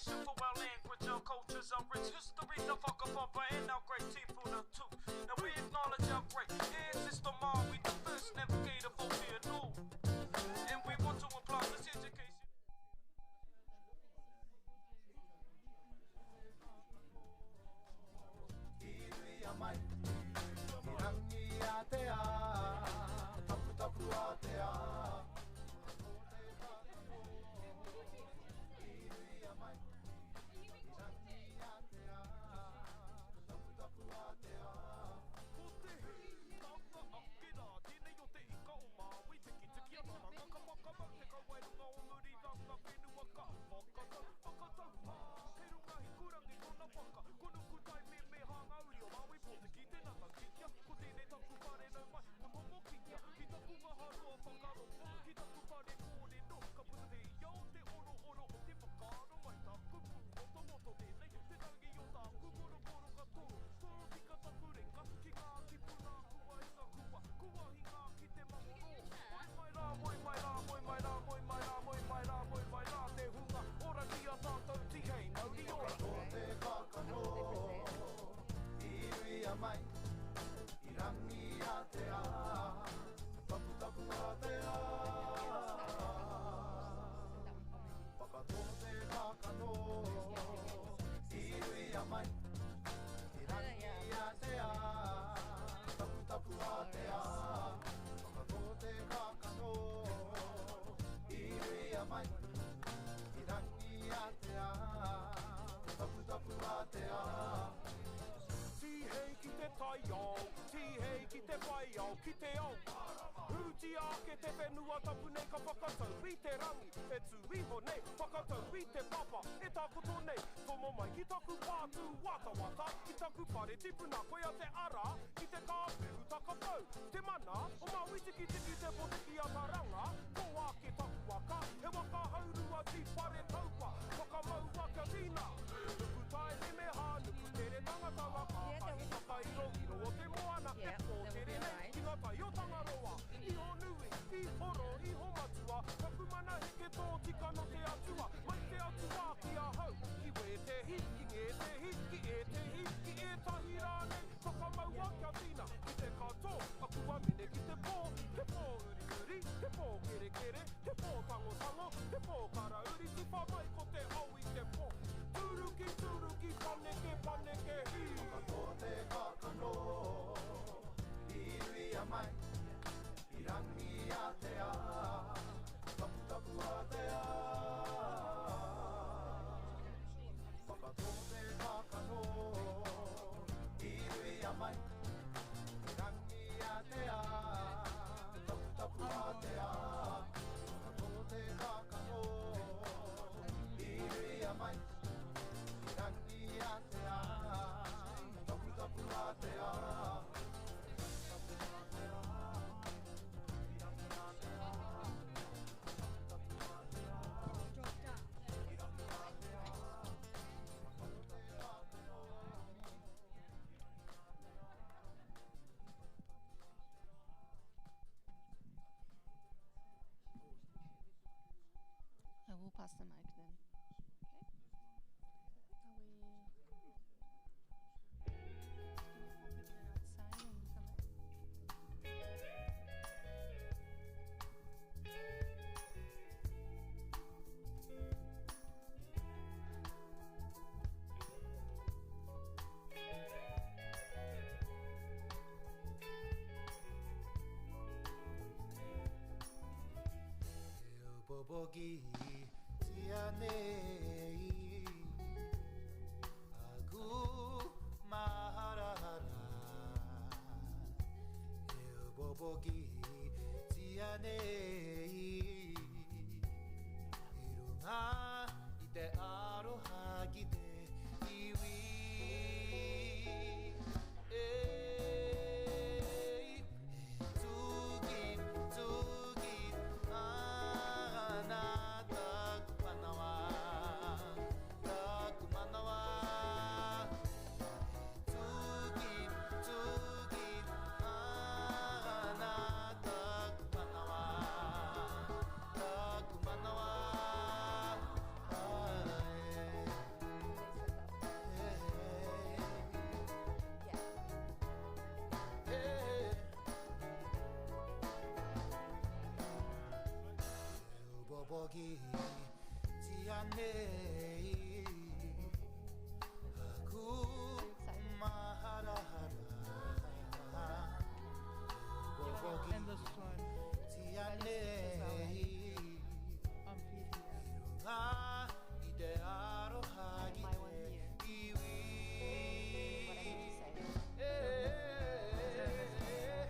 celebration for our language, our cultures, our rich history, the fuck up and our great people too. And we acknowledge our great ancestor, we the first navigator for fear no. And we want to apply this education. I will pass the mic then. Bogi tianei agu maharara eu bogi tianei irunga ite aroha gite iwi bobogi tiane aku maharahara bobogi Endless one. tiane irunga ide arohagi My one here. iwi What I need to say.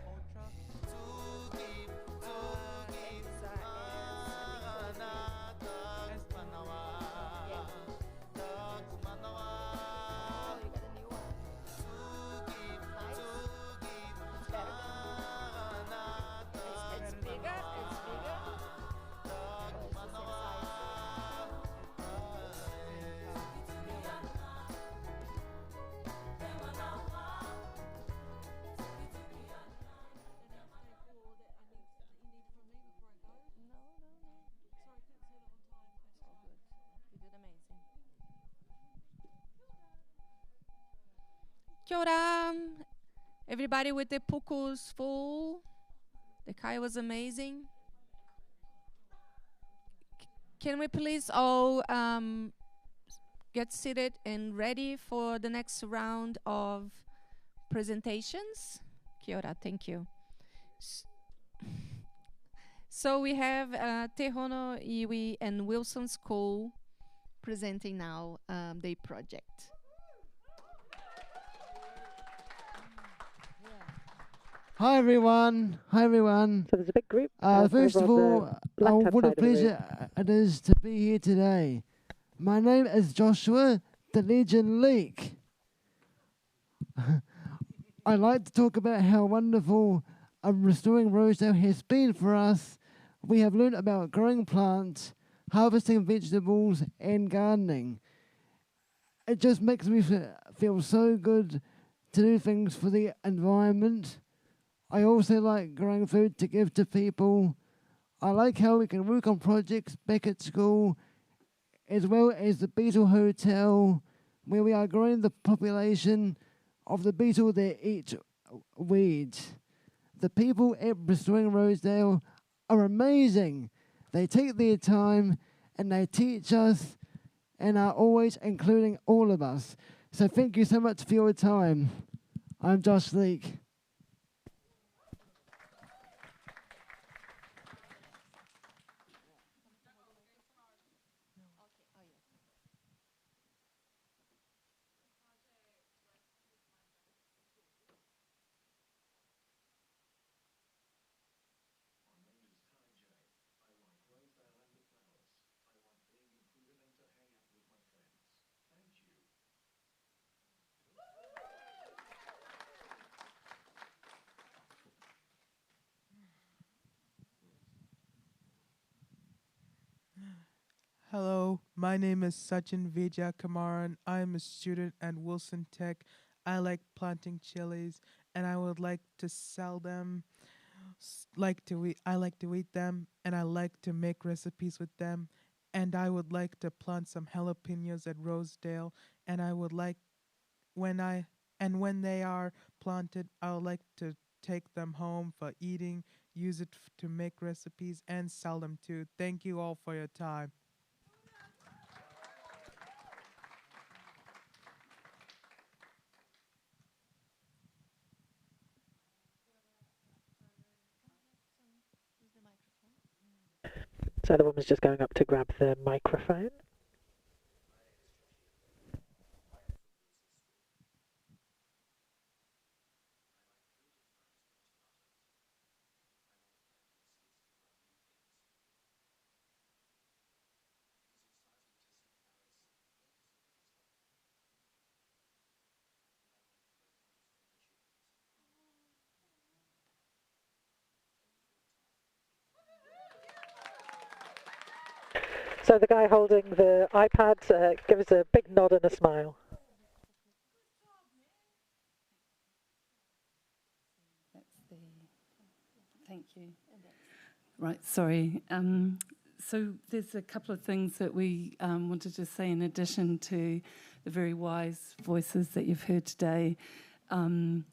Ultra. Oh, you got a new one. Nice. It's better. It's bigger. It's bigger. Or it's the same size. No. It's all good. You did amazing. Kia ora. Everybody with their pukus full. The kai was amazing. Can we please all get seated and ready for the next round of presentations? Kia ora, thank you. So we have Te Hono Iwi and Wilson School presenting now their project. Hi everyone. Hi everyone. So there's a big group. First of all, left-hand what a side of the room. pleasure it is to be here today. My name is Joshua, the Legion Leak. I like to talk about how wonderful restoring Rosedale has been for us. We have learned about growing plants, harvesting vegetables, and gardening. It just makes me feel so good to do things for the environment. I also like growing food to give to people. I like how we can work on projects back at school, as well as the Beetle Hotel, where we are growing the population of the beetle that eat weeds. The people at Restoring Rosedale are amazing. They take their time and they teach us and are always including all of us. So thank you so much for your time. I'm Josh Leake. Hello, my name is Sachin Vijay Kamaran. I am a student at Wilson Tech. I like planting chilies and I would like to sell them. I like to eat them and I like to make recipes with them. And I would like to plant some jalapenos at Rosedale and I would like when they are planted, I would like to take them home for eating, use it to make recipes and sell them too. Thank you all for your time. So the woman's just going up to grab the microphone. So the guy holding the iPad gives a big nod and a smile. Thank you. Right, sorry. So there's a couple of things that we wanted to say in addition to the very wise voices that you've heard today. And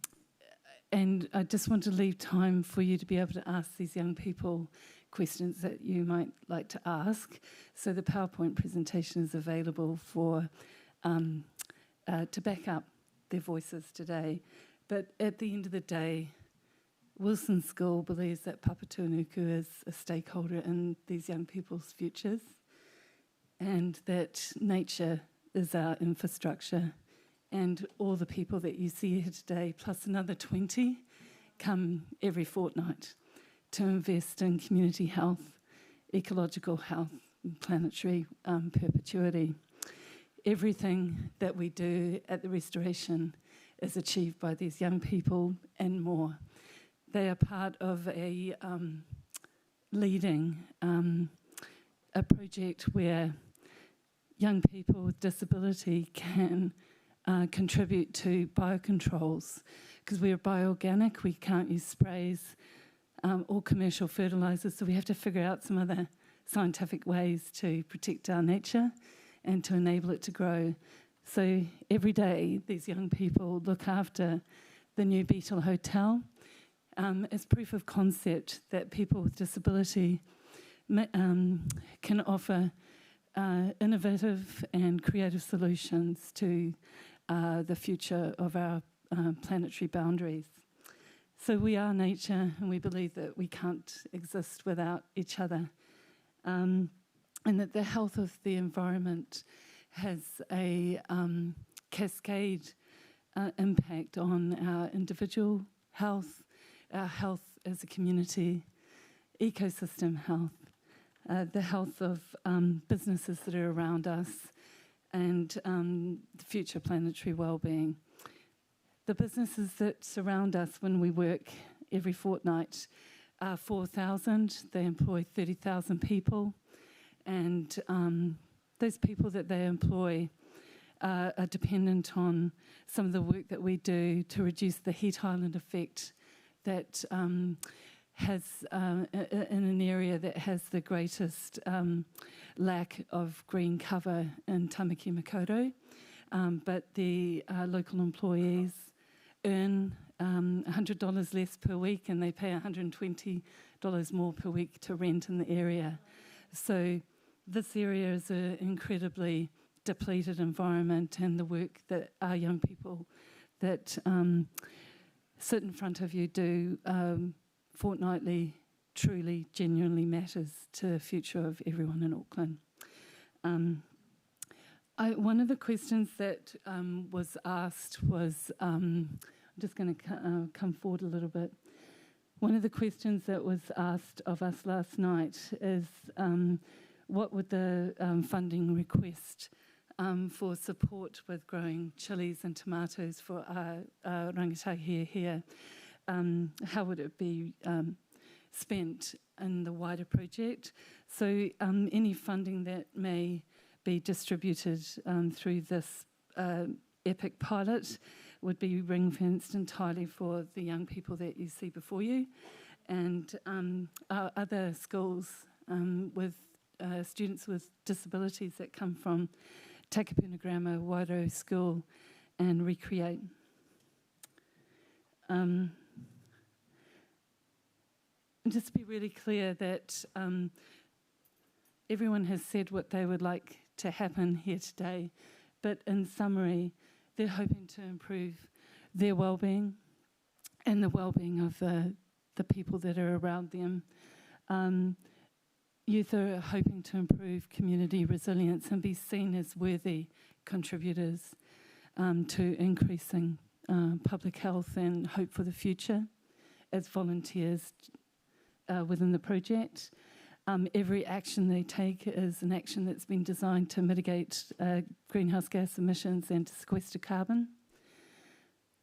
I just want to leave time for you to be able to ask these young people questions that you might like to ask. So the PowerPoint presentation is available for to back up their voices today. But at the end of the day, Wilson School believes that Papatūānuku is a stakeholder in these young people's futures, and that nature is our infrastructure, and all the people that you see here today, plus another 20, come every fortnight to invest in community health, ecological health, and planetary perpetuity. Everything that we do at the Restoration is achieved by these young people and more. They are part of a leading a project where young people with disability can contribute to biocontrols, because we are bioorganic, we can't use sprays or commercial fertilisers, so we have to figure out some other scientific ways to protect our nature and to enable it to grow. So every day these young people look after the new Beetle Hotel as proof of concept that people with disability can offer innovative and creative solutions to the future of our planetary boundaries. So we are nature, and we believe that we can't exist without each other, and that the health of the environment has a cascade impact on our individual health, our health as a community, ecosystem health, the health of businesses that are around us, and the future planetary well-being. The businesses that surround us when we work every fortnight are 4,000. They employ 30,000 people, and those people that they employ are dependent on some of the work that we do to reduce the heat island effect that has in an area that has the greatest lack of green cover in Tamaki Makaurau. But the local employees earn $100 less per week, and they pay $120 more per week to rent in the area. So this area is an incredibly depleted environment, and the work that our young people that sit in front of you do fortnightly truly, genuinely matters to the future of everyone in Auckland. One of the questions that was asked was, I'm just going to come forward a little bit. One of the questions that was asked of us last night is, what would the funding request for support with growing chilies and tomatoes for our rangatahi here, how would it be spent in the wider project? So any funding that may be distributed through this EPIC pilot would be ring-fenced entirely for the young people that you see before you, and our other schools with students with disabilities that come from Takapuna Grammar, Wairau School, and Recreate. And just to be really clear that everyone has said what they would like to happen here today, but in summary, they're hoping to improve their well-being and the well-being of the people that are around them. Youth are hoping to improve community resilience and be seen as worthy contributors to increasing public health and hope for the future as volunteers within the project. Every action they take is an action that's been designed to mitigate greenhouse gas emissions and to sequester carbon.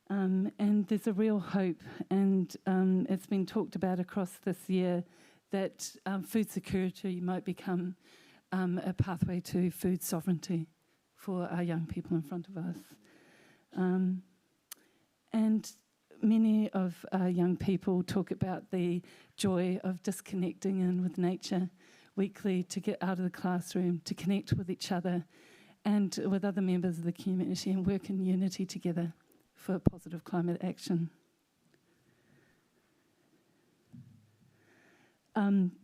And there's a real hope, and it's been talked about across this year, that food security might become a pathway to food sovereignty for our young people in front of us. And many of our young people talk about the joy of disconnecting in with nature weekly, to get out of the classroom, to connect with each other and with other members of the community and work in unity together for positive climate action.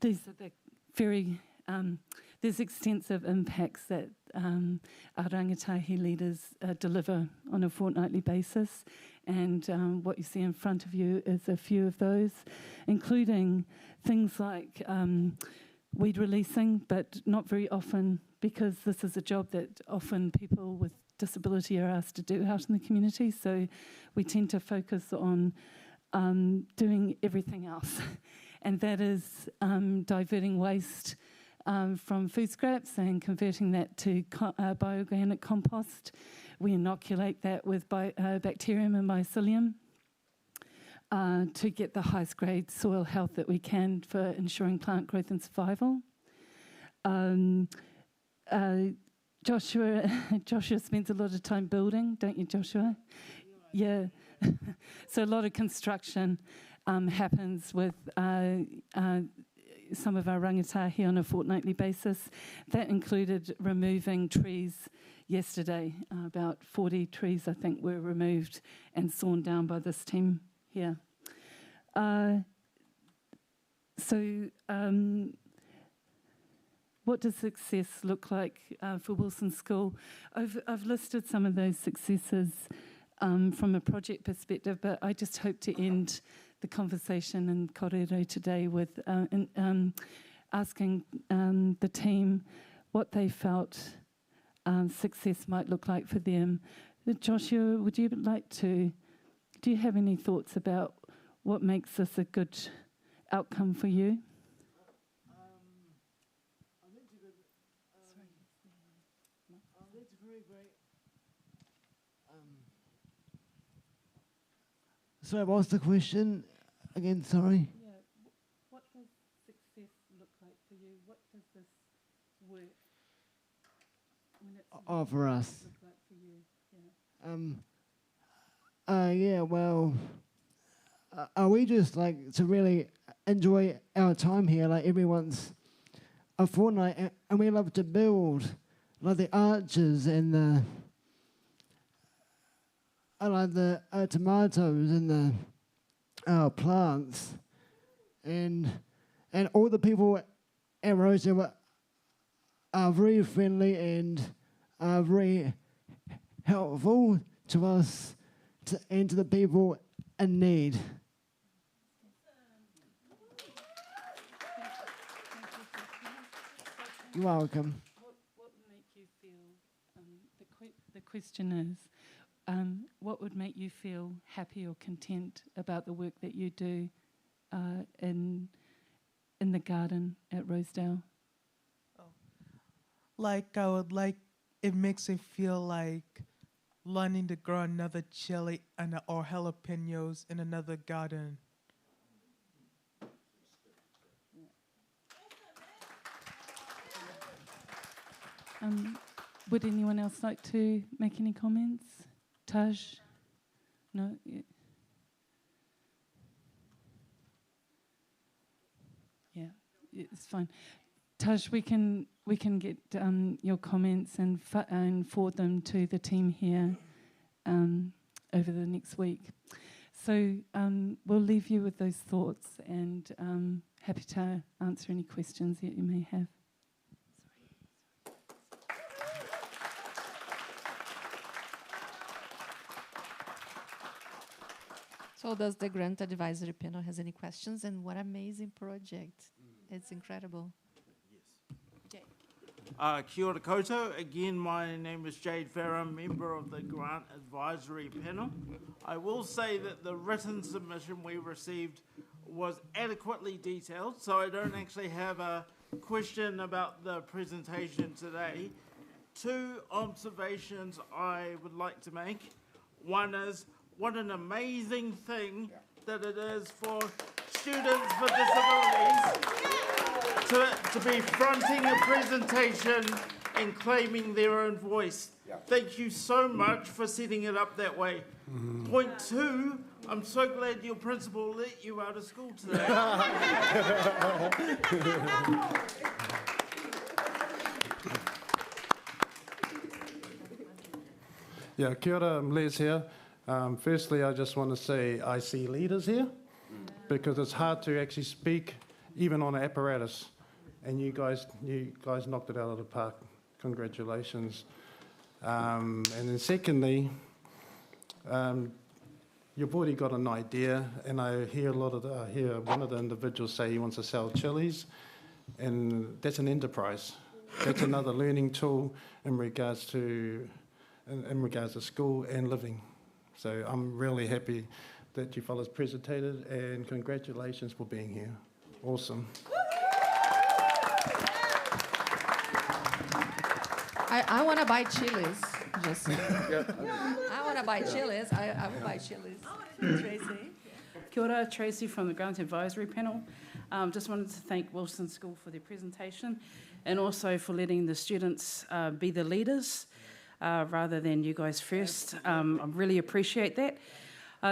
these are the very, there's extensive impacts that our rangatahi leaders deliver on a fortnightly basis. And what you see in front of you is a few of those, including things like weed releasing, but not very often, because this is a job that often people with disability are asked to do out in the community. So we tend to focus on doing everything else. And that is diverting waste from food scraps and converting that to bioorganic compost. We inoculate that with bacterium and mycelium to get the highest grade soil health that we can for ensuring plant growth and survival. Joshua spends a lot of time building, don't you, Joshua? Yeah. So a lot of construction happens with some of our rangatahi on a fortnightly basis. That included removing trees yesterday. About 40 trees, I think, were removed and sawn down by this team here. What does success look like for Wilson School? I've listed some of those successes from a project perspective, but I just hope to end the conversation in kōrero today with asking the team what they felt success might look like for them. Joshua, would you like to, do you have any thoughts about what makes this a good outcome for you? Sorry, what's the question? Again, sorry. Yeah, what does success look like for you? What does this work For us. look like for you? Yeah, well, we just like to really enjoy our time here, like everyone's a fortnight, and we love to build, like the arches and the, I like the tomatoes and the plants, and all the people at Rosedale are very friendly and are very helpful to us and to the people in need. You're welcome. What would make you feel, the question is, what would make you feel happy or content about the work that you do in the garden at Rosedale? Like I would like, it makes me feel like learning to grow another chili or jalapenos in another garden. Would anyone else like to make any comments? Taj? No? Yeah, it's fine. Taj, we can get your comments and forward them to the team here over the next week. So we'll leave you with those thoughts, and happy to answer any questions that you may have. So does the grant advisory panel has any questions? And what amazing project. It's incredible. Kia ora koutou. Again, my name is Jade Farrer, member of the Grant Advisory Panel. I will say that the written submission we received was adequately detailed, so I don't actually have a question about the presentation today. Two observations I would like to make. One is, what an amazing thing that it is for students with disabilities to be fronting a presentation and claiming their own voice. Thank you so much for setting it up that way. Point two, I'm so glad your principal let you out of school today. Yeah, kia ora, I'm Les here. Firstly, I just want to say I see leaders here because it's hard to actually speak even on an apparatus. And you guys knocked it out of the park. Congratulations. And then secondly, you've already got an idea, and I hear one of the individuals say he wants to sell chilies, and that's an enterprise. That's another learning tool in regards to school and living. So I'm really happy that you fellas presented, and congratulations for being here. Awesome. I want to buy chilies. Just I want to buy chilies. I will buy chilies. Tracy. Kia ora, Tracy from the Grant Advisory Panel. Just wanted to thank Wilson School for their presentation and also for letting the students be the leaders rather than you guys first. I really appreciate that.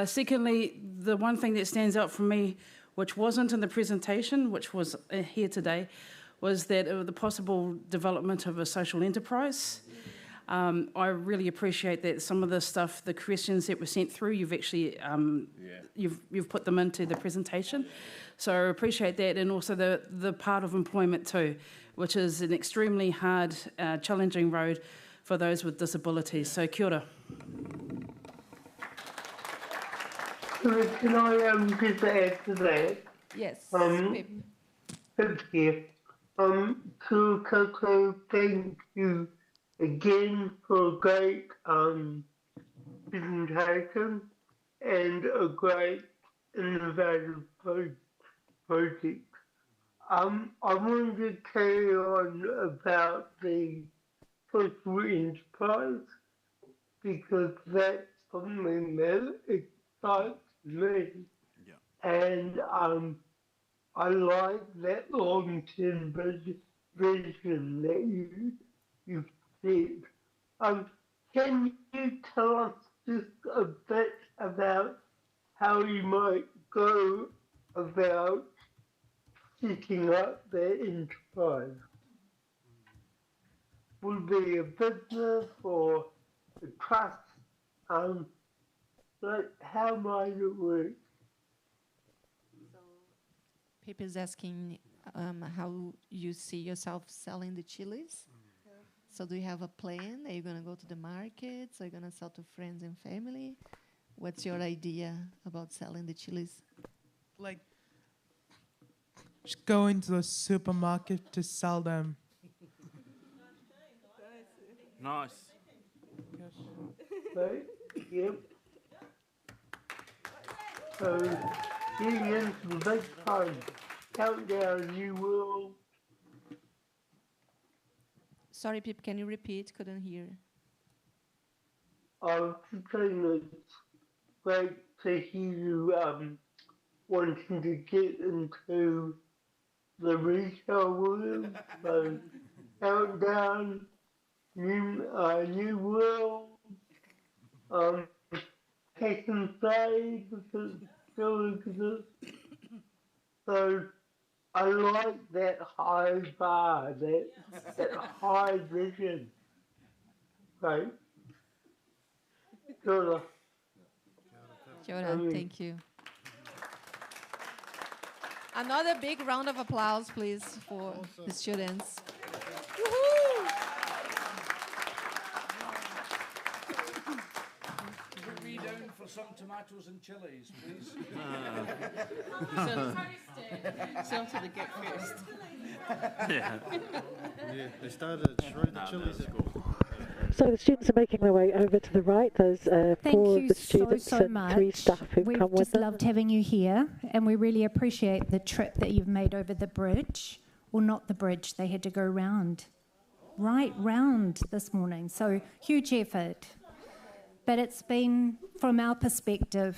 Secondly, the one thing that stands out for me, which wasn't in the presentation, which was here today, was that the possible development of a social enterprise. I really appreciate that some of the stuff, the questions that were sent through, you've actually you've put them into the presentation. So I appreciate that, and also the part of employment too, which is an extremely hard, challenging road for those with disabilities. So kia ora. Can I just add to that? Yes. Pip here. So thank you again for a great presentation and a great innovative project. I wanted to carry on about the social enterprise because that's something that excites me. Yeah. And I like that long-term vision that you've said. Can you tell us just a bit about how you might go about setting up that enterprise? Would it be a business or a trust? But how might it work? Pip is asking how you see yourself selling the chilies. Yeah. So do you have a plan? Are you going to go to the markets? Are you going to sell to friends and family? What's your idea about selling the chilies? Like, just go into the supermarket to sell them. Nice. Right? Yep. So, getting into the big time. Countdown, you will. Sorry, Pip, can you repeat? Couldn't hear. I was just saying it's great to hear you wanting to get into the retail world. So, countdown, new world, Pack and Say, because it still exists. So I like that high bar, that high vision. Right? Kia ora. Kia ora, thank you. Another big round of applause, please, for the students. Woohoo! Put me down for some tomatoes and chilies, please. Sell to the get first. Yeah, they started to shred the chilies at school. So the students are making their way over to the right. There's four of the students so and much. 3 staff who've We've come with just them. loved having you here, and we really appreciate the trip that you've made over the bridge. Well, not the bridge. They had to go right round this morning. So huge effort. But it's been, from our perspective,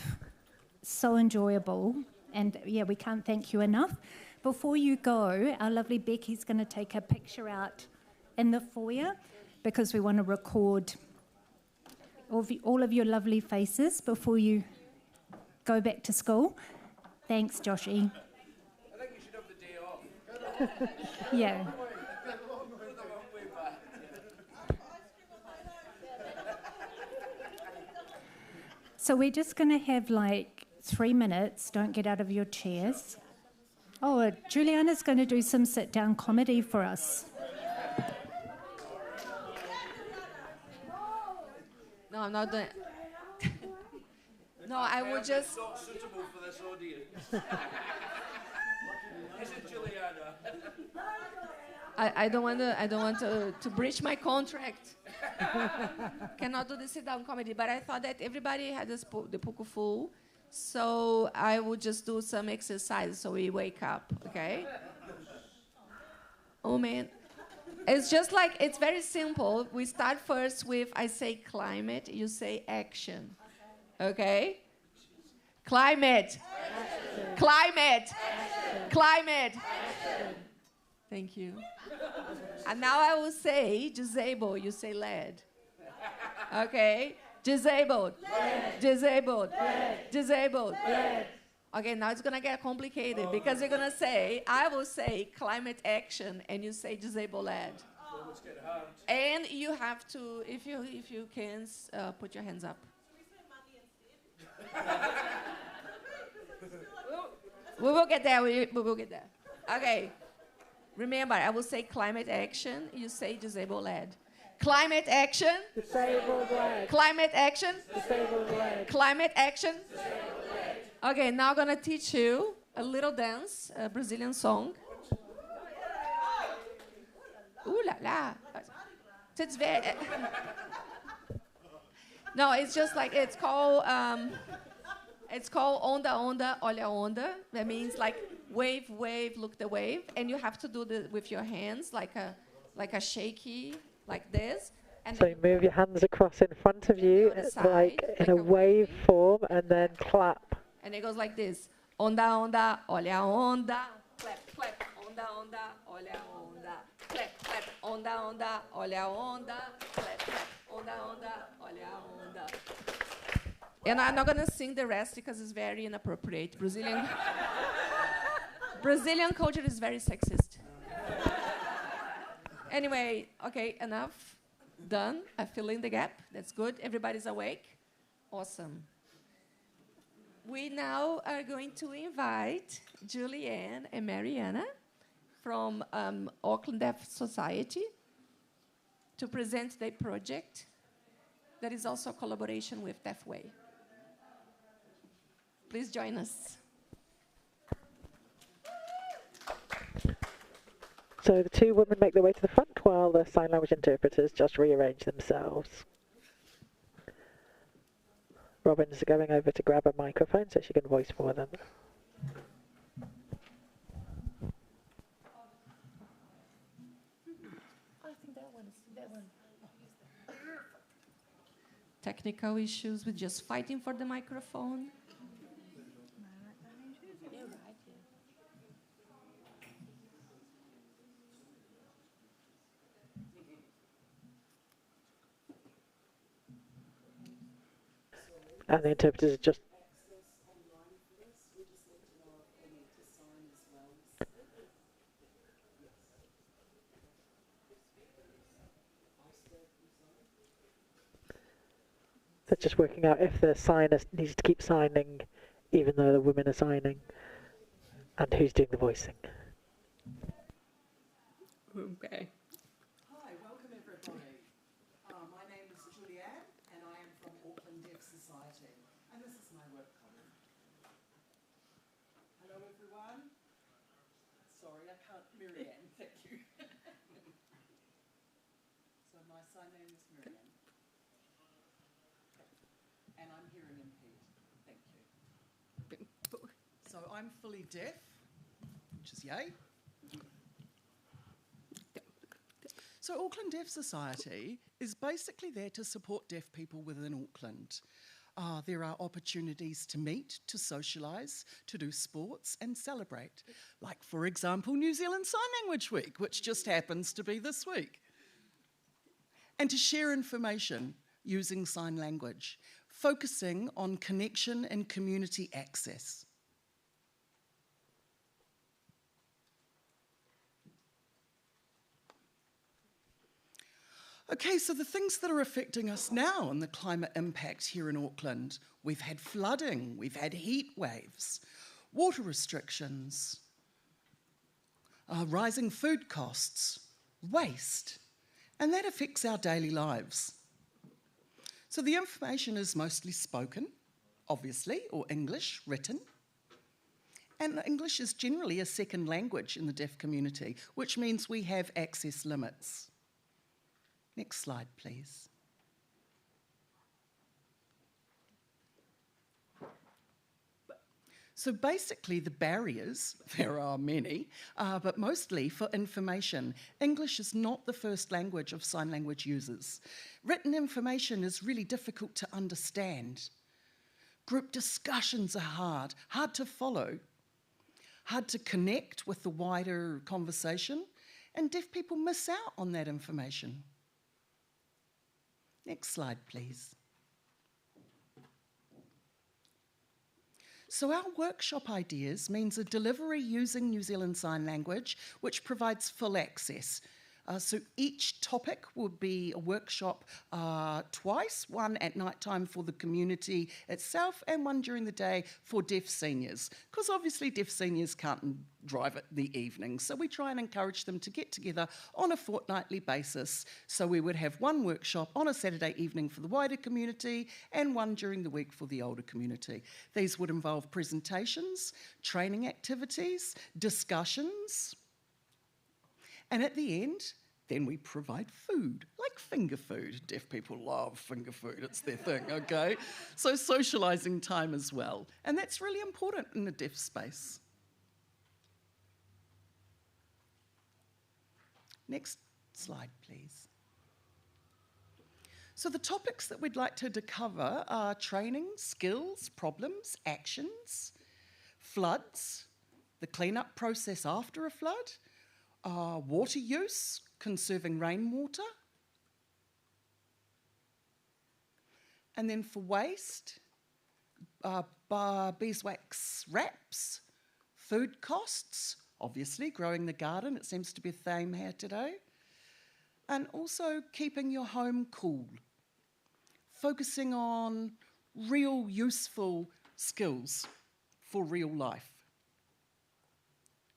so enjoyable. And yeah, we can't thank you enough. Before you go, our lovely Becky's going to take a picture out in the foyer, because we want to record all of your lovely faces before you go back to school. Thanks, Joshy. I think you should have the day off. Yeah. So we're just going to have like 3 minutes. Don't get out of your chairs. Oh, Juliana's going to do some sit-down comedy for us. No, I'm not doing. No, I would just. Not suitable for this audience. Is it Juliana? I don't want to breach my contract. Cannot do the sit-down comedy, but I thought that everybody had the pouco full, so I would just do some exercise so we wake up, okay? Oh man, it's just like, it's very simple. We start first with, I say climate, you say action, okay? Climate, climate, climate. Thank you. And now I will say disabled, you say lead. Okay? Disabled, disabled, disabled. Okay, now it's gonna get complicated because you're gonna say, I will say climate action and you say disabled lead. And you have to, if you can, put your hands up. We will get there, we will get there. Okay. Remember, I will say climate action, you say disabled lead. Climate action. Disabled lead. Climate action. Disabled lead. Climate action. Okay, now I'm gonna teach you a little dance, a Brazilian song. Ooh la la. It's very. No, it's just like, it's called onda onda, olha onda. That means like wave, wave, look the wave, and you have to do the with your hands like a shaky, like this. And So you move your hands across in front of you, like in a wave form, and then clap. And it goes like this: onda onda, olha onda, clap clap, onda onda, olha onda, clap clap, onda onda, olha onda, clap clap, onda onda, olha onda. And I'm not gonna sing the rest because it's very inappropriate. Brazilian culture is very sexist. Anyway, okay, enough. Done. I fill in the gap. That's good. Everybody's awake. Awesome. We now are going to invite Julianne and Mariana from Auckland Deaf Society to present their project that is also a collaboration with Deafway. Please join us. So the two women make their way to the front while the sign language interpreters just rearrange themselves. Robin's going over to grab a microphone so she can voice for them. I think that one. Technical issues with just fighting for the microphone. And the interpreters are just... They're just working out if the signer needs to keep signing even though the women are signing, and who's doing the voicing. Okay. Hi, welcome everybody. My name is Julianne and I am from Auckland Deaf Society, and this is my work colleague. Hello everyone. Sorry, I can't, Marianne, thank you. So my sign name is Marianne. And I'm hearing impaired, thank you. So I'm fully deaf, which is yay. So Auckland Deaf Society is basically there to support deaf people within Auckland. There are opportunities to meet, to socialise, to do sports and celebrate. Like, for example, New Zealand Sign Language Week, which just happens to be this week. And to share information using sign language, focusing on connection and community access. Okay, so the things that are affecting us now and the climate impact here in Auckland, we've had flooding, we've had heat waves, water restrictions, rising food costs, waste, and that affects our daily lives. So the information is mostly spoken, obviously, or English, written. And English is generally a second language in the deaf community, which means we have access limits. Next slide, please. So basically the barriers, there are many, but mostly for information. English is not the first language of sign language users. Written information is really difficult to understand. Group discussions are hard to follow, hard to connect with the wider conversation, and deaf people miss out on that information. Next slide, please. So our workshop ideas means a delivery using New Zealand Sign Language, which provides full access. So each topic will be a workshop twice, one at night time for the community itself and one during the day for deaf seniors, because obviously deaf seniors can't drive at the evening. So we try and encourage them to get together on a fortnightly basis. So we would have one workshop on a Saturday evening for the wider community and one during the week for the older community. These would involve presentations, training activities, discussions, and at the end, then we provide food, like finger food. Deaf people love finger food, it's their thing, okay? So socialising time as well. And that's really important in the deaf space. Next slide, please. So the topics that we'd like to cover are training, skills, problems, actions, floods, the clean-up process after a flood, water use, conserving rainwater. And then for waste, beeswax wraps, food costs, obviously growing the garden, it seems to be a theme here today. And also keeping your home cool, focusing on real useful skills for real life.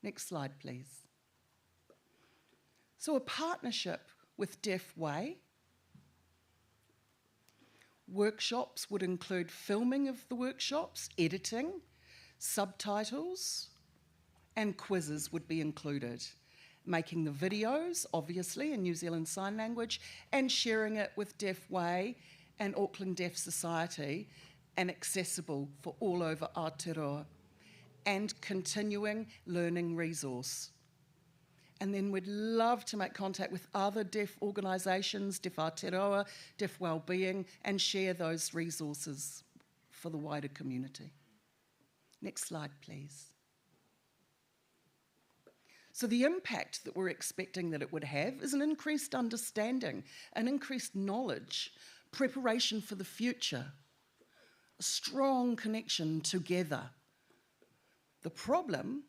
Next slide, please. So a partnership with Deaf Way. Workshops would include filming of the workshops, editing, subtitles, and quizzes would be included. Making the videos, obviously, in New Zealand Sign Language, and sharing it with Deaf Way and Auckland Deaf Society, and accessible for all over Aotearoa, and continuing learning resource. And then we'd love to make contact with other deaf organisations, Deaf Aotearoa, Deaf Wellbeing, and share those resources for the wider community. Next slide, please. So the impact that we're expecting that it would have is an increased understanding, an increased knowledge, preparation for the future, a strong connection together. The problem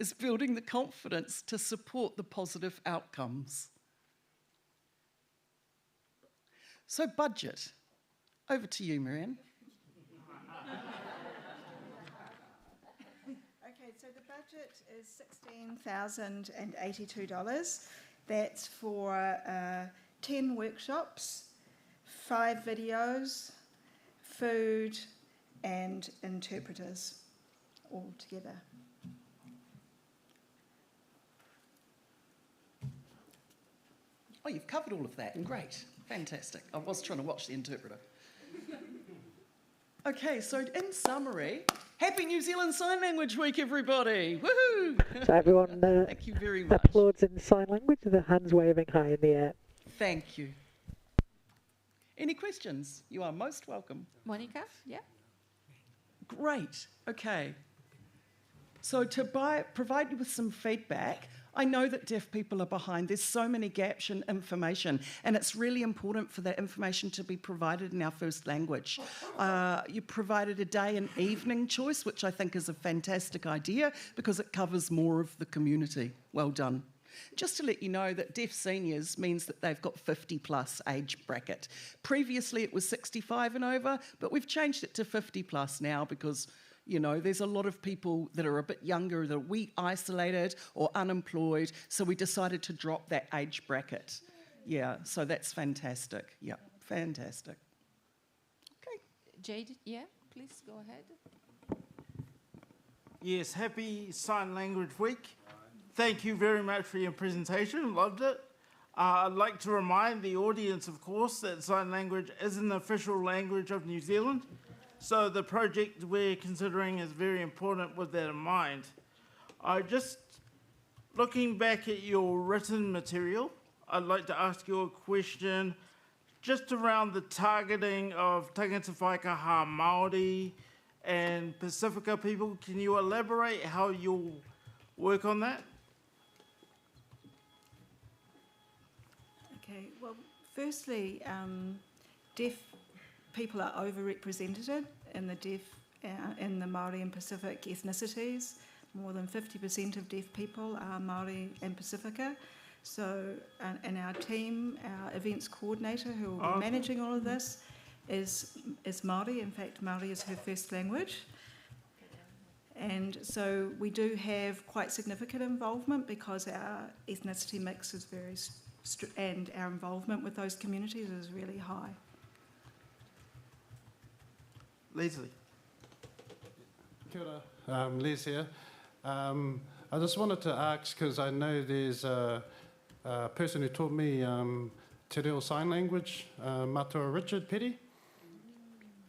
is building the confidence to support the positive outcomes. So budget. Over to you, Marianne. Okay, so the budget is $16,082. That's for 10 workshops, 5 videos, food, and interpreters all together. Oh, you've covered all of that. Great. Fantastic. I was trying to watch the interpreter. Okay, so in summary, happy New Zealand Sign Language Week, everybody. Woohoo! So everyone Thank you very much. applauds in sign language with their hands waving high in the air. Thank you. Any questions? You are most welcome. Monica, yeah? Great. Okay. So to provide you with some feedback, I know that deaf people are behind. There's so many gaps in information, and it's really important for that information to be provided in our first language. You provided a day and evening choice, which I think is a fantastic idea because it covers more of the community. Well done. Just to let you know that deaf seniors means that they've got 50 plus age bracket. Previously it was 65 and over, but we've changed it to 50 plus now because You know, there's a lot of people that are a bit younger that we isolated or unemployed, so we decided to drop that age bracket. Yeah, so that's fantastic. Yeah, fantastic. Okay. Jade, yeah, please go ahead. Yes, happy Sign Language Week. Thank you very much for your presentation, loved it. I'd like to remind the audience, of course, that sign language is an official language of New Zealand. So the project we're considering is very important with that in mind. Looking back at your written material, I'd like to ask you a question just around the targeting of tangata whaikaha Māori and Pacifica people. Can you elaborate how you'll work on that? Okay, well, firstly, deaf people are overrepresented in the in the Māori and Pacific ethnicities. More than 50% of deaf people are Māori and Pacifica. So, and our team, our events coordinator who will be managing all of this is Māori. In fact, Māori is her first language. And so we do have quite significant involvement because our ethnicity mix is very and our involvement with those communities is really high. Leslie. Kia ora, Les here. I just wanted to ask, because I know there's a person who taught me Te Reo Sign Language, Matua Richard Petty,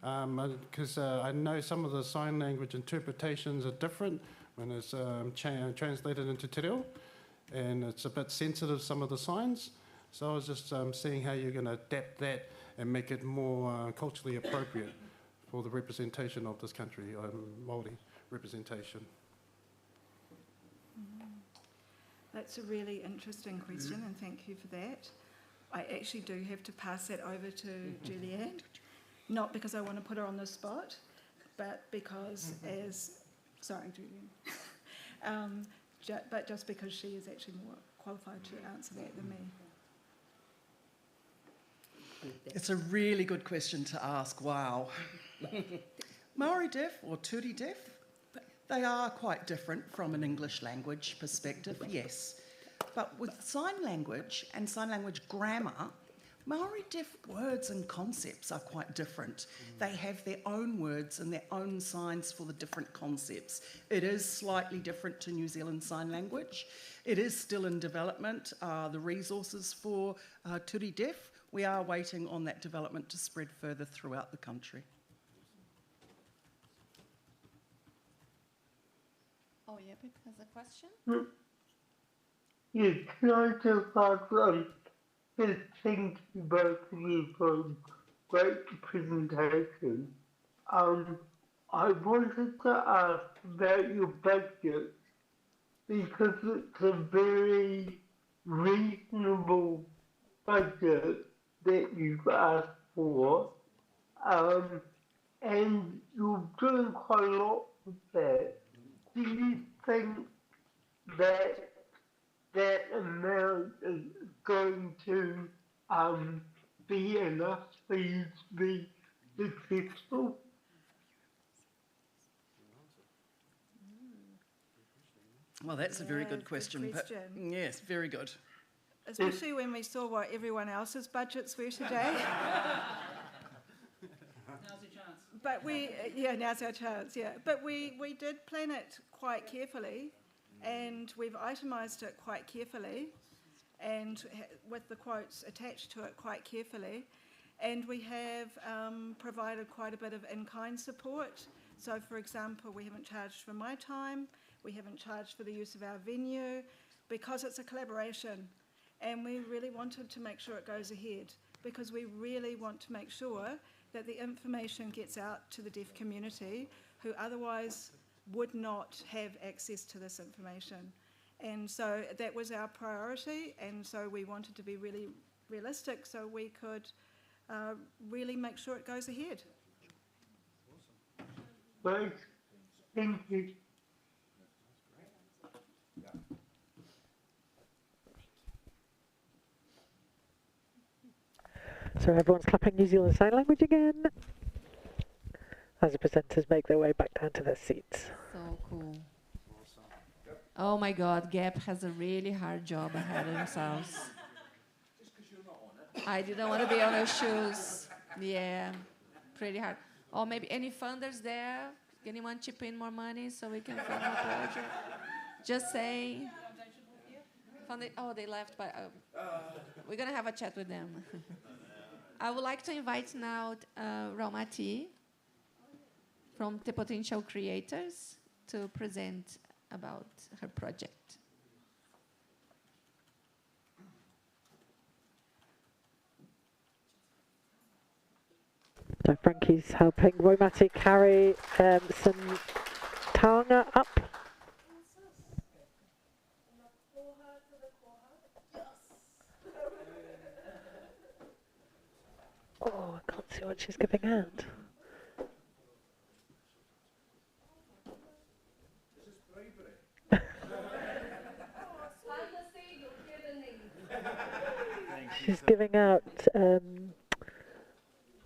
because I know some of the sign language interpretations are different when it's translated into Te Reo, and it's a bit sensitive, some of the signs. So I was just seeing how you're going to adapt that and make it more culturally appropriate for the representation of this country, Māori representation. That's a really interesting question, and thank you for that. I actually do have to pass that over to Julianne, not because I want to put her on the spot, but because sorry, Julianne, but just because she is actually more qualified to answer that than me. It's a really good question to ask, wow. Maori deaf or Turi deaf, they are quite different from an English language perspective, yes. But with sign language and sign language grammar, Maori deaf words and concepts are quite different. They have their own words and their own signs for the different concepts. It is slightly different to New Zealand Sign Language. It is still in development. The resources for Turi deaf, we are waiting on that development to spread further throughout the country. Oh, yeah, Pip has a question? Yes, can I just ask, thank you both of you for a great presentation. I wanted to ask about your budget because it's a very reasonable budget that you've asked for, and you're doing quite a lot with that. Do you think that that amount is going to be enough for you to be successful? Well, that's a very good question. Yes, very good. Especially when we saw what everyone else's budgets were today. Now's your chance. But now's our chance, yeah. But we did plan it quite carefully, and we've itemised it quite carefully, and with the quotes attached to it quite carefully. And we have provided quite a bit of in-kind support. So, for example, we haven't charged for my time, we haven't charged for the use of our venue, because it's a collaboration. And we really wanted to make sure it goes ahead, because we really want to make sure that the information gets out to the deaf community who otherwise would not have access to this information. And so that was our priority, and so we wanted to be really realistic so we could really make sure it goes ahead. Right. Thank you. So everyone's clapping New Zealand Sign Language again. as the presenters make their way back down to their seats. So cool. Oh my God, Gap has a really hard job ahead of themselves. I didn't want to be on their shoes. Yeah, pretty hard. Or maybe any funders there? Anyone chip in more money so we can fund more project? Just saying. Oh, they left, but we're going to have a chat with them. I would like to invite now Raumati from The Potential Creators to present about her project. So Frankie's helping Raumati carry some taonga up. Oh, I can't see what she's giving out. She's giving out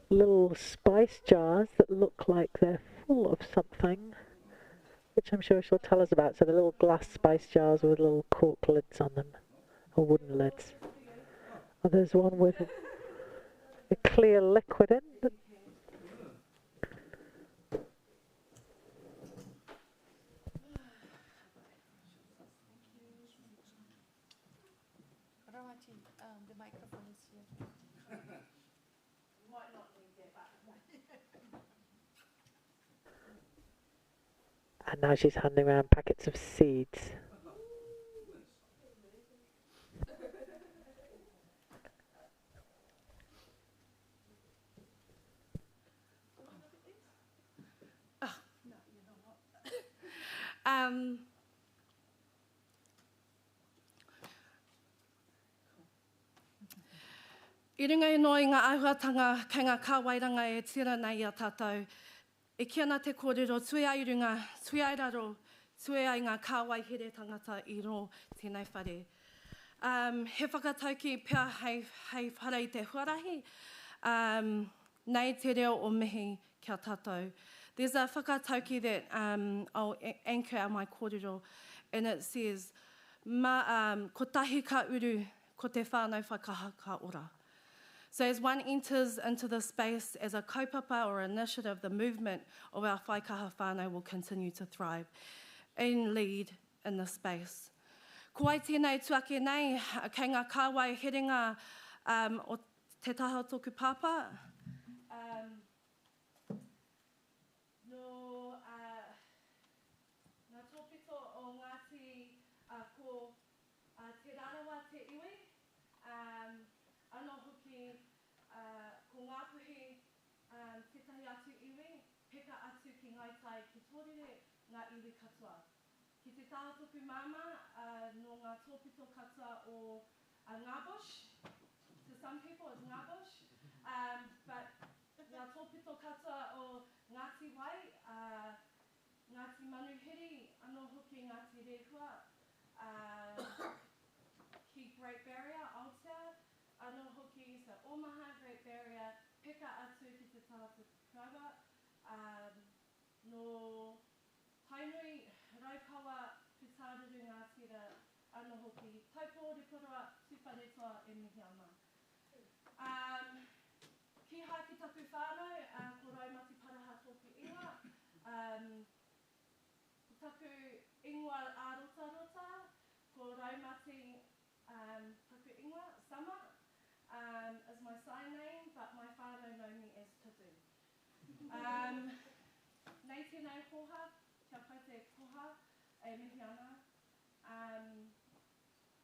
little spice jars that look like they're full of something, which I'm sure she'll tell us about. So the little glass spice jars with little cork lids on them, or wooden lids. Oh, there's one with a clear liquid in. The microphone is here. Might not need it back. And now she's handing around packets of seeds. I runga no i ngā ahuatanga kei ngā kāwairanga e tira nei a tātou. E kia nā te kōrero tue ai runga, tue ai raro, tue ai ngā kāwai here tangata I ro tēnei whare. He whakatauki pia hei whare I te huarahi, nei te reo o mihi kia tātou. There's a whakatauki that I'll anchor out my kōrero, and it says, ko tahi ka uru, ko te whānau whakaha ka ora. So as one enters into the space as a kaupapa or initiative, the movement of our whaikaha whānau will continue to thrive and lead in the space. Ko ai tēnei tuake nei, kei ngā kāwai herenga o te taha tōku pāpā. No ngā tōpito o Ngāti ko te rarawa te iwi, anō hoki ko ngā puhi tētahi atu iwi, peka atu ki ngaitai ki tōrere ngā iwi katoa. Ki te taha tōku māma no ngā tōpito katoa o Ngābush, to some people it's Ngābush, but ngā tōpito katoa o Ngāti Wai, Ngāti Manuhiri, anō hoki Ngāti Rehua, ki Great Barrier, Aotea, anō hoki sa Omaha, Great Barrier, peka atu ki te tātu kawa, no Tainui, Raukawa, Pūtāreru Ngātira, anō hoki Taupo, Ripurua, Tūwharetoa e mihi ana. Ki hai ki taku whānau, ko Raumati Paraha tōku ingoa, ko taku ingoa ā-rota-rota, ko Raumati taku ingoa, Sama, is my sign name, but my whānau know me as Tutu. Nei tēnei hoha, kia pai te koha, e mihi ana.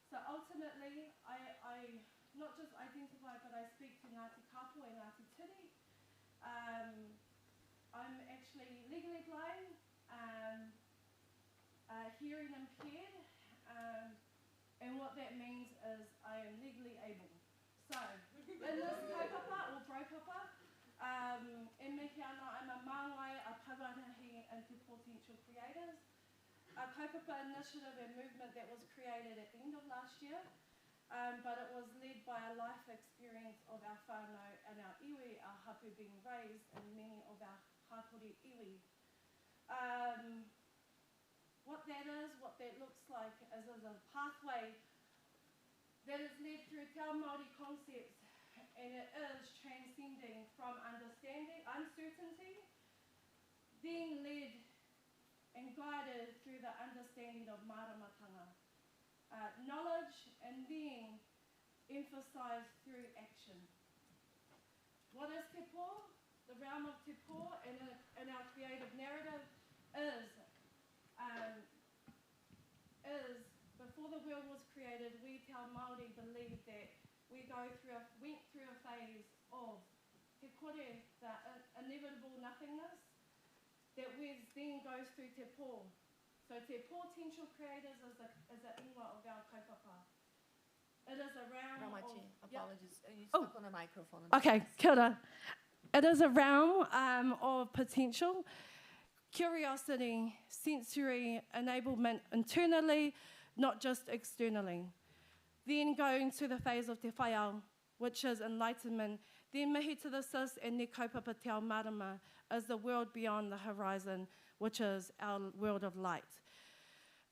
So ultimately, I not just identify, but I speak to Ngāti Kapo and Ngāti Tiri. I'm actually legally blind, hearing impaired, and what that means is I am legally able. So, in this kaupapa or braupapa, e mihi ana, I'm a māngai a Pauarahi into Potential Creators, a kaupapa initiative and movement that was created at the end of last year, but it was led by a life experience of our whānau and our iwi, our hapu being raised in many of our tātori iwi. What that is, what that looks like is a pathway that is led through Te Ao Māori concepts, and it is transcending from understanding, uncertainty, being led and guided through the understanding of maramatanga. Knowledge and being emphasized through action. What is Te Pō? The realm of Te Pō in our creative narrative is before the world was created, we Te Ao Māori believed that we went through a phase of Te Kore, the inevitable nothingness, that then goes through Te Pō. So Te Potential Creators is the ingoa of our kaupapa. It is a realm Ramachi, of... apologies. You spoke on the microphone. Okay, kia ora. It is a realm of potential, curiosity, sensory enablement internally, not just externally. Then going to the phase of Te Whaiao, which is enlightenment. Then mihi to the sis and ne kaupapa te ao marama is the world beyond the horizon, which is our world of light.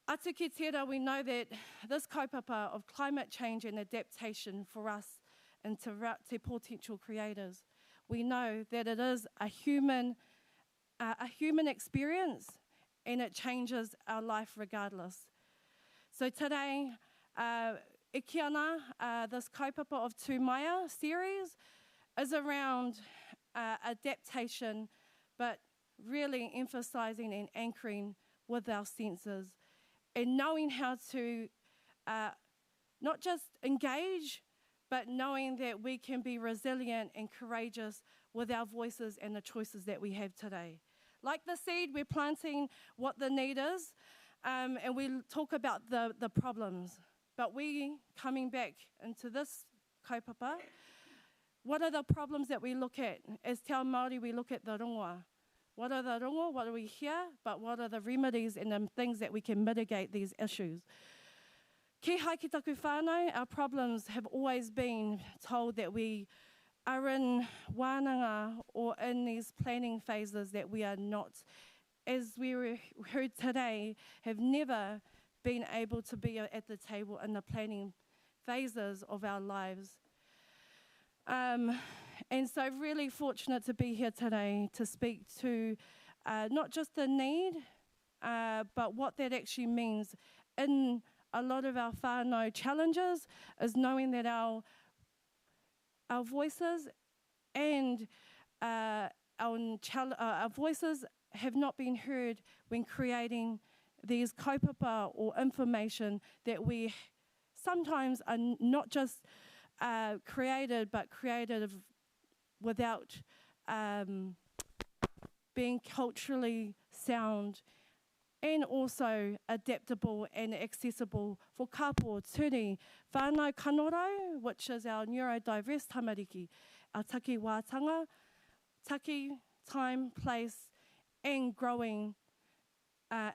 Atu ki tērā, we know that this kaupapa of climate change and adaptation for us and Te Potential Creators, we know that it is a human experience, and it changes our life regardless. So today, e ki ana, this kaupapa of Tūmaia series is around adaptation, but really emphasizing and anchoring with our senses and knowing how to not just engage, but knowing that we can be resilient and courageous with our voices and the choices that we have today. Like the seed, we're planting what the need is, and we talk about the problems. But we, coming back into this kaupapa, what are the problems that we look at? As Te Ao Māori, we look at the rongoa. What are the rongoa? What do we hear? But what are the remedies and the things that we can mitigate these issues? Ki hai ki taku whānau, our problems have always been told that we are in wānanga or in these planning phases that we are not, as we heard today, have never been able to be at the table in the planning phases of our lives. And so really fortunate to be here today to speak to not just the need, but what that actually means in a lot of our whānau challenges is knowing that our voices and our voices have not been heard when creating these kaupapa or information that we sometimes are not just created, but created without being culturally sound and also adaptable and accessible for kapo, turi, whānau kanoro, which is our neurodiverse tamariki, our taki wātanga, taki, time, place, and growing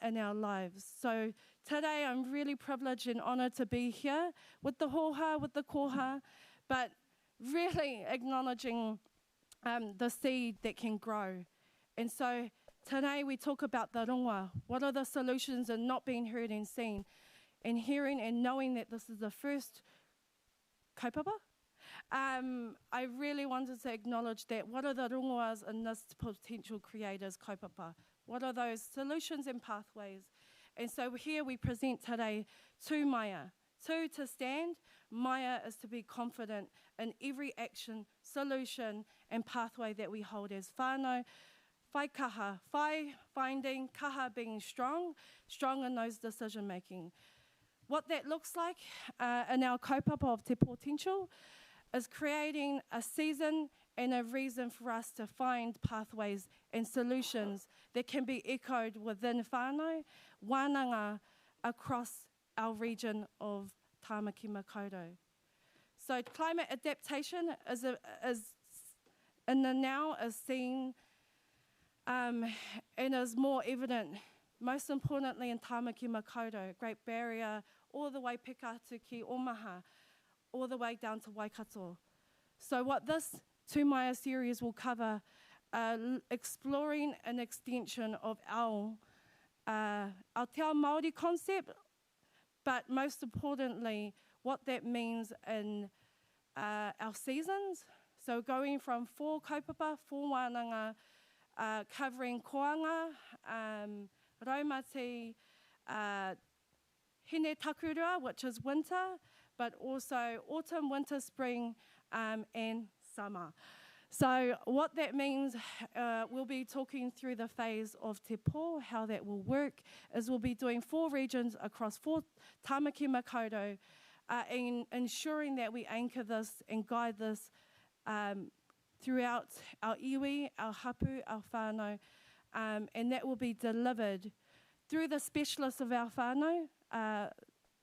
in our lives. So today I'm really privileged and honoured to be here with the hoha, with the koha, but really acknowledging the seed that can grow. And so today we talk about the rongoa. What are the solutions in not being heard and seen, and hearing and knowing that this is the first kaupapa? I really wanted to acknowledge that what are the rongoas in this Potential Creators kaupapa? What are those solutions and pathways? And so here we present today Tūmaia. Tū, to stand. Maia is to be confident in every action, solution, and pathway that we hold as whānau. Whai kaha, whai finding, kaha being strong in those decision making. What that looks like in our kaupapa of Te Potential is creating a season and a reason for us to find pathways and solutions that can be echoed within whānau, wānanga across our region of Tāmaki Makaurau. So climate adaptation is in the now is seen and is more evident, most importantly in Tāmaki Makaurau, Great Barrier, all the way Pekatu ki Omaha, all the way down to Waikato. So what this Tūmaia series will cover exploring an extension of our Te Ao Māori concept, but most importantly, what that means in our seasons. So going from 4 kaupapa, 4 wānanga, covering koanga, raumati, hine takurua, which is winter, but also autumn, winter, spring, and summer. So what that means, we'll be talking through the phase of Te Pō, how that will work, is we'll be doing 4 regions across 4 Tāmaki Makaurau, in ensuring that we anchor this and guide this throughout our iwi, our hapu, our whānau, and that will be delivered through the specialists of our whānau,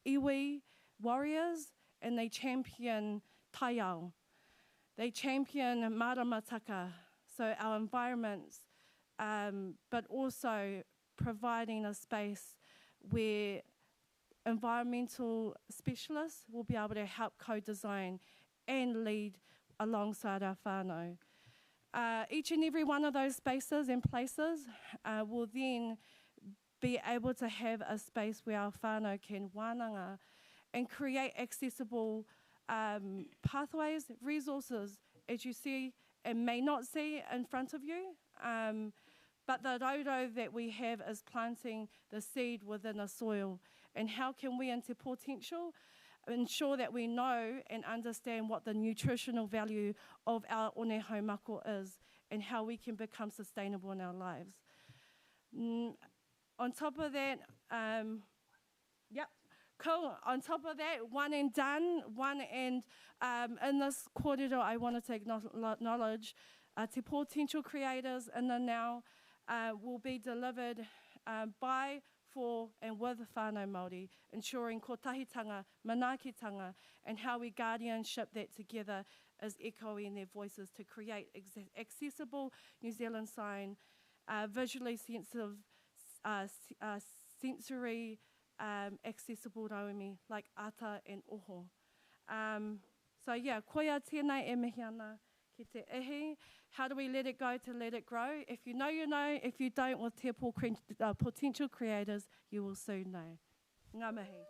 iwi warriors, and they champion taiao. They champion maramataka, so our environments, but also providing a space where environmental specialists will be able to help co-design and lead alongside our whānau. Each and every one of those spaces and places will then be able to have a space where our whānau can wānanga and create accessible pathways, resources, as you see and may not see in front of you. But the roro that we have is planting the seed within the soil. And how can we, in Te Potential, ensure that we know and understand what the nutritional value of our one haumako is and how we can become sustainable in our lives. On top of that, cool. On top of that, one and done, in this kōrero, I wanted to acknowledge Te Potential creators in the now will be delivered by, for, and with whānau Māori, ensuring kotahitanga, manaakitanga, and how we guardianship that together as echoing their voices to create accessible New Zealand sign, visually sensitive, sensory, accessible rauemi like ata and oho. So yeah, koia tēnei e mihi ana ki te ihi. How do we let it go to let it grow? If you know, you know. If you don't, with Te Potential Creators, you will soon know. Ngā mihi.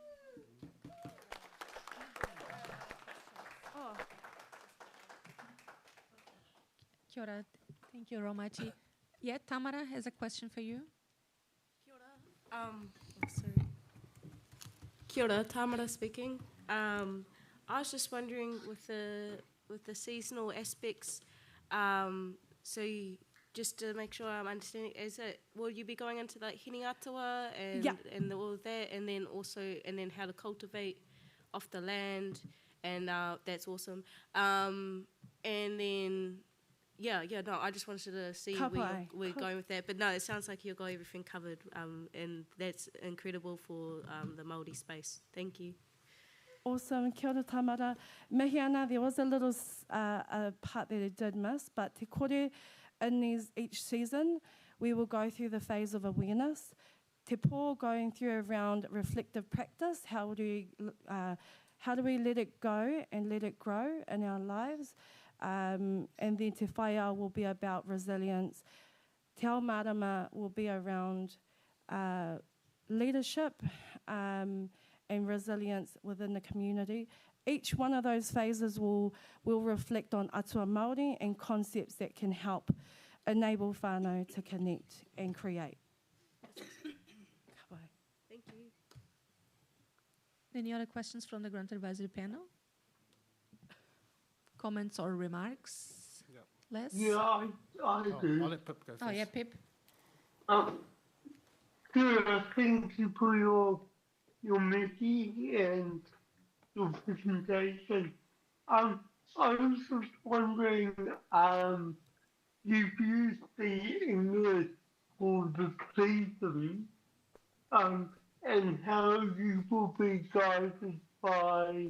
Oh. Kia ora. Thank you, Romachi. Yeah, Tamara has a question for you. Sorry. Kia ora, Tamara speaking. I was just wondering with the seasonal aspects, so just to make sure I'm understanding, will you be going into like hiniatua and all that, and then how to cultivate off the land, and that's awesome. And then no, I just wanted to see where we're going with that. But no, it sounds like you've got everything covered, and that's incredible for the Māori space. Thank you. Awesome, kia ora Tamara. Mihi ana, there was a little a part that I did miss, but te kore in each season, we will go through the phase of awareness. Te pō going through around reflective practice, how do we let it go and let it grow in our lives? And then te whaiao will be about resilience. Te ao marama will be around leadership and resilience within the community. Each one of those phases will reflect on atua Māori and concepts that can help enable whānau to connect and create. Thank you. Any other questions from the Grant Advisory Panel? Comments or remarks? Yeah. Les? Yeah, I do. I'll let Pip go first. Oh, yeah, Pip. Thank you for your meeting and your presentation. I was just wondering, you've used the English for the season, and how you will be guided by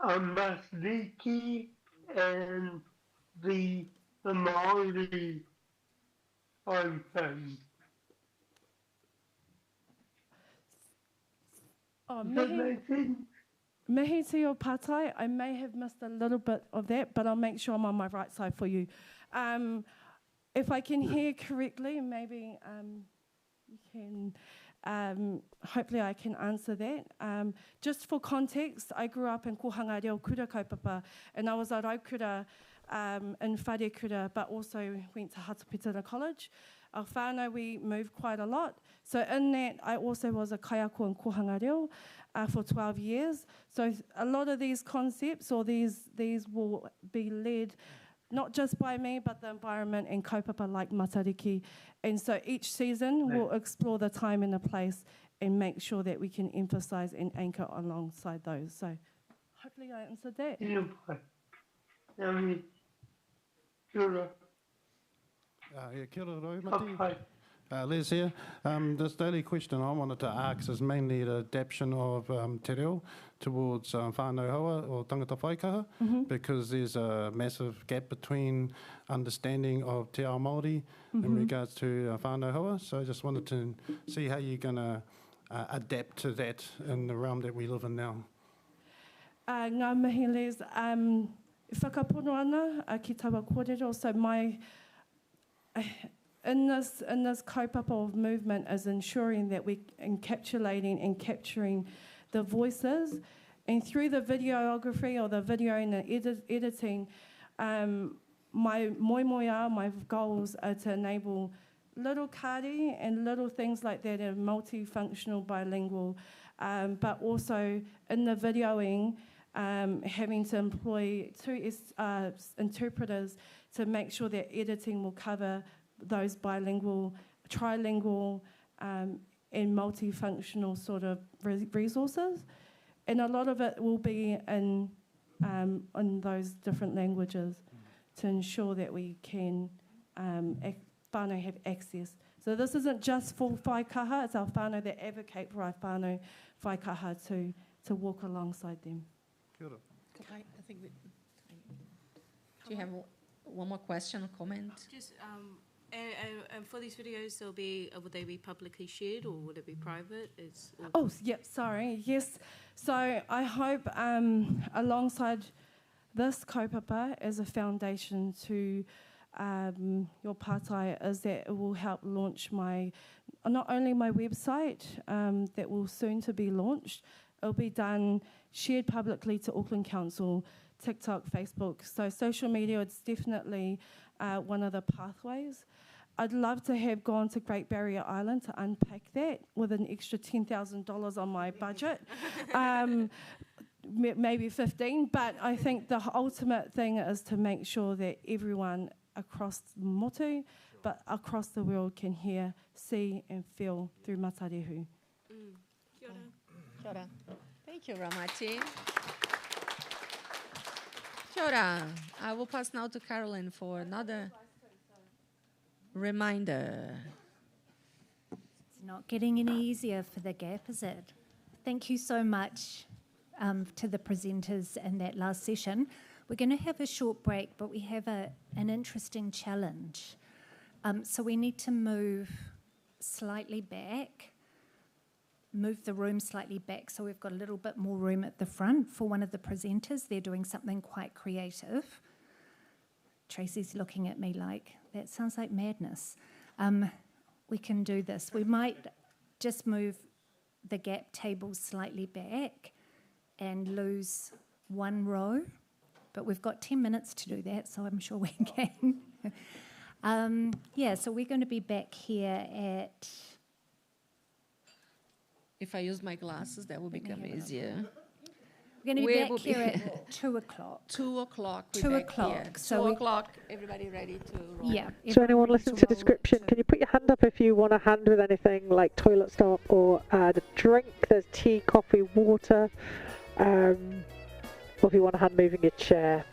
Masadiki and the Māori Open. Oh, Does that make sense? Mihi te o patai, I may have missed a little bit of that, but I'll make sure I'm on my right side for you. If I can hear correctly, maybe you can, hopefully I can answer that. Just for context, I grew up in Kohanga Reo Kura kaupapa, and I was at Raukura in Whare Kura, but also went to Hatupetara College. Our whānau, we moved quite a lot. So in that, I also was a kaiako in Kohanga Reo for 12 years. So a lot of these concepts, or these will be led not just by me, but the environment and kaupapa like Matariki. And so each season, we'll explore the time and the place and make sure that we can emphasize and anchor alongside those. So hopefully I answered that. Kia ora rau, Mati. Les here. This daily question I wanted to ask is mainly the adaptation of te reo towards whānau hoa or tangata whaikaha, because there's a massive gap between understanding of te ao Māori in regards to whānau hoa. So I just wanted to see how you're going to adapt to that in the realm that we live in now. Ngā mihi, Les. Whakapono ana ki tawa kōrero. So my... In this kaupapa of movement is ensuring that we're encapsulating and capturing the voices, and through the videography or the video and the editing, my moimoia, my goals are to enable little kāri and little things like that are multifunctional, bilingual, but also in the videoing, having to employ two interpreters to make sure that editing will cover those bilingual, trilingual, and multifunctional sort of resources. And a lot of it will be in those different languages to ensure that we can whānau have access. So this isn't just for whaikaha, it's our whānau that advocate for our whānau whaikaha to walk alongside them. Kia ora. I think do you have one more question or comment? Just and for these videos, will they be publicly shared or would it be private? Oh, yep, sorry. Yes. So I hope alongside this kaupapa as a foundation to your pātai is that it will help launch not only my website that will soon to be launched, it'll be shared publicly to Auckland Council, TikTok, Facebook. So social media, it's definitely one of the pathways. I'd love to have gone to Great Barrier Island to unpack that with an extra $10,000 on my budget, maybe 15. But I think the ultimate thing is to make sure that everyone across Motu, but across the world can hear, see and feel through Matarehu. Kia ora. Kia ora. Thank you, Ramati. Kia ora. I will pass now to Carolyn for another reminder. It's not getting any easier for the gap, is it? Thank you so much to the presenters in that last session. We're going to have a short break, but we have an interesting challenge. So we need to move slightly back, move the room slightly back so we've got a little bit more room at the front for one of the presenters. They're doing something quite creative. Tracy's looking at me like, that sounds like madness. We can do this. We might just move the gap tables slightly back and lose one row, but we've got 10 minutes to do that, so I'm sure we can. So we're going to be back here at... If I use my glasses, that will become easier. We're going to be back here at 2 o'clock. 2 o'clock. 2 o'clock. So 2 o'clock, everybody ready to roll? Yeah. So anyone listening to the description, can you put your hand up if you want a hand with anything like toilet stop or the drink? There's tea, coffee, water. Or if you want a hand moving your chair.